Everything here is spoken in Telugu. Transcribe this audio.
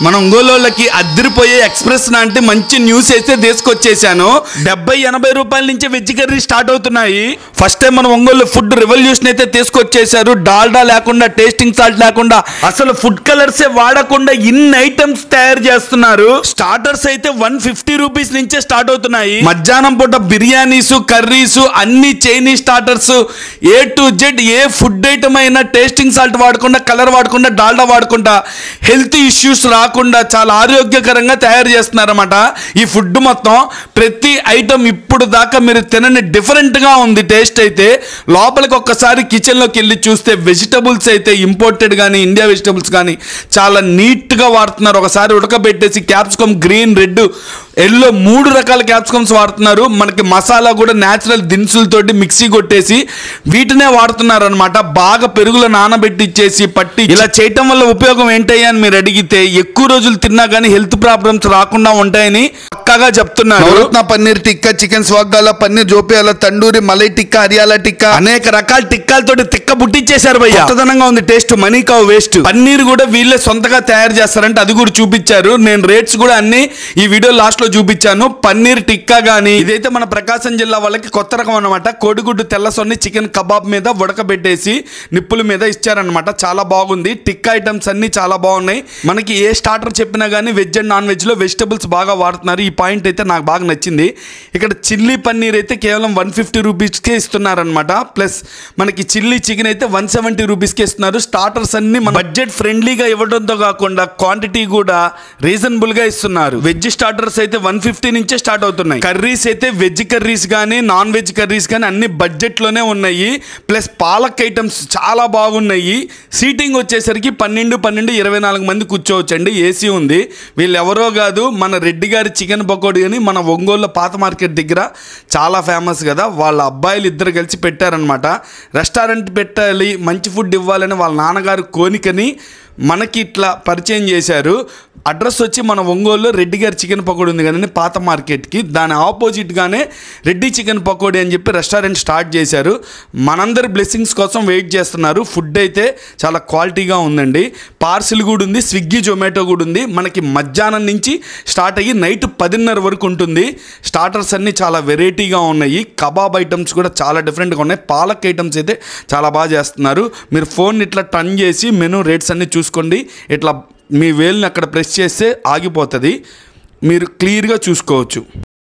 మన ఒంగోలుకి అద్దరిపోయే ఎక్స్ప్రెస్ లాంటి మంచి న్యూస్ అయితే తీసుకొచ్చేసాను. 70-80 రూపాయల నుంచి వెజ్ కర్రీ స్టార్ట్ అవుతున్నాయి. ఫస్ట్ టైం మన ఒంగోలు ఫుడ్ రెవల్యూషన్ అయితే తీసుకొచ్చేసారు. డాల్డా లేకుండా, టేస్టింగ్ సాల్ట్ లేకుండా, అసలు ఫుడ్ కలర్సే వాడకుండా ఇన్ని ఐటమ్స్ తయారు చేస్తున్నారు. స్టార్టర్స్ అయితే 150 రూపీస్ నుంచే స్టార్ట్ అవుతున్నాయి. మధ్యాహ్నం పూట బిర్యానీస్, కర్రీస్, అన్ని Chinese starters, A to Z A food item అయినా టేస్టింగ్ సాల్ట్ వాడకుండా, కలర్ వాడకుండా, డాల్డా వాడకుండా, హెల్త్ ఇష్యూస్ రాకుండా చాలా ఆరోగ్యకరంగా తయారు చేస్తున్నారన్నమాట. ఈ ఫుడ్ మొత్తం ప్రతి ఐటమ్ ఇప్పుడు దాకా మీరు తినని డిఫరెంట్గా ఉంది. టేస్ట్ అయితే లోపలికి ఒక్కసారి కిచెన్లోకి వెళ్ళి చూస్తే వెజిటబుల్స్ అయితే ఇంపోర్టెడ్ కానీ, ఇండియా వెజిటబుల్స్ కానీ చాలా నీట్గా వాడుతున్నారు. ఒకసారి ఉడకబెట్టేసి క్యాప్సికమ్ గ్రీన్, రెడ్, ఎల్లో 3 రకాల క్యాప్సికమ్స్ వాడుతున్నారు. మనకి మసాలా కూడా న్యాచురల్ దినుసులతోటి మిక్సీ కొట్టేసి వీటినే వాడుతున్నారు అనమాట. బాగా పెరుగులో నానబెట్టి ఇచ్చేసి పట్టి ఇలా చేయటం వల్ల ఉపయోగం ఏంటయ్యా అని మీరు అడిగితే, ఎక్కువ రోజులు తిన్నా కానీ హెల్త్ ప్రాబ్లమ్స్ రాకుండా ఉంటాయని పక్కాగా చెప్తున్నారు. పన్నీర్ టిక్కా, చికెన్ స్వాగ్గాల, పన్నీర్ జోపియాల, తండూరి, మలై టిక్కా, హరియాలా టిక్కా, అనేక రకాల టిక్కాలతోటి తిక్క బుట్టిచ్చేశారు భయ్య. కొత్తదనంగా ఉంది టేస్ట్, మనీ కావు వేస్ట్. పన్నీర్ కూడా వీళ్ళే సొంతగా తయారు చేస్తారంటే అది కూడా చూపించారు. నేను రేట్స్ కూడా అన్ని ఈ వీడియో లాస్ట్ లో చూపించాను. పన్నీర్ టిక్కా గానీ, ఇదైతే మన ప్రకాశం జిల్లా వాళ్ళకి కొత్త రకం అనమాట. కోడిగుడ్డు తెల్లసొన్ని చికెన్ కబాబ్ మీద ఉడకబెట్టేసి నిప్పుల మీద ఇచ్చారనమాట. చాలా బాగుంది. టిక్కా ఐటమ్స్ అన్ని చాలా బాగున్నాయి. మనకి ఏ స్టార్టర్ చెప్పినా కానీ వెజ్ అండ్ నాన్ వెజ్ లో వెజిటబుల్స్ బాగా వాడుతున్నారు. ఈ పాయింట్ అయితే నాకు బాగా నచ్చింది. ఇక్కడ చిల్లీ పన్నీర్ అయితే కేవలం 150 రూపీస్కే ఇస్తున్నారనమాట. ప్లస్ మనకి చిల్లీ చికెన్ అయితే 170 రూపీస్కే ఇస్తున్నారు. స్టార్టర్స్ అన్ని మన బడ్జెట్ ఫ్రెండ్లీగా ఇవ్వడంతో కాకుండా క్వాంటిటీ కూడా రీజనబుల్ గా ఇస్తున్నారు. వెజ్ స్టార్టర్స్ అయితే 150 నుంచే స్టార్ట్ అవుతున్నాయి. కర్రీస్ అయితే వెజ్ కర్రీస్ కానీ, నాన్ వెజ్ కర్రీస్ కానీ అన్ని బడ్జెట్ లోనే ఉన్నాయి. ప్లస్ పాలక్ ఐటమ్స్ చాలా బాగున్నాయి. సీటింగ్ వచ్చేసరికి 12-24 మంది కూర్చోవచ్చండి. ఏసీ ఉంది. వీళ్ళు ఎవరో కాదు, మన రెడ్డి గారి చికెన్ పకోడీ అని మన ఒంగోలు పాత మార్కెట్ దగ్గర చాలా ఫేమస్ కదా. వాళ్ళ అబ్బాయిలు ఇద్దరు కలిసి పెట్టారనమాట. రెస్టారెంట్ పెట్టాలి, మంచి ఫుడ్ ఇవ్వాలని వాళ్ళ నాన్నగారు కోనికని మనకి ఇట్లా పరిచయం చేశారు. అడ్రస్ వచ్చి మన ఒంగోలులో రెడ్డి గారి చికెన్ పకోడీ ఉంది కదండి పాత మార్కెట్కి, దాని ఆపోజిట్గానే రెడ్డి చికెన్ పకోడీ అని చెప్పి రెస్టారెంట్ స్టార్ట్ చేశారు. మనందరి బ్లెస్సింగ్స్ కోసం వెయిట్ చేస్తున్నారు. ఫుడ్ అయితే చాలా క్వాలిటీగా ఉందండి. పార్సిల్ కూడా ఉంది, స్విగ్గీ, జొమాటో కూడా ఉంది. మనకి మధ్యాహ్నం నుంచి స్టార్ట్ అయ్యి నైట్ 10:30 వరకు ఉంటుంది. స్టార్టర్స్ అన్నీ చాలా వెరైటీగా ఉన్నాయి. కబాబ్ ఐటమ్స్ కూడా చాలా డిఫరెంట్గా ఉన్నాయి. పాలక్ ఐటమ్స్ అయితే చాలా బాగా చేస్తున్నారు. మీరు ఫోన్ ఇట్లా టర్న్ చేసి మెనూ రేట్స్ అన్నీ చూసుకోండి. ఇట్లా మీ వేలుని అక్కడ ప్రెస్ చేస్తే ఆగిపోతుంది. మీరు క్లియర్గా చూసుకోవచ్చు.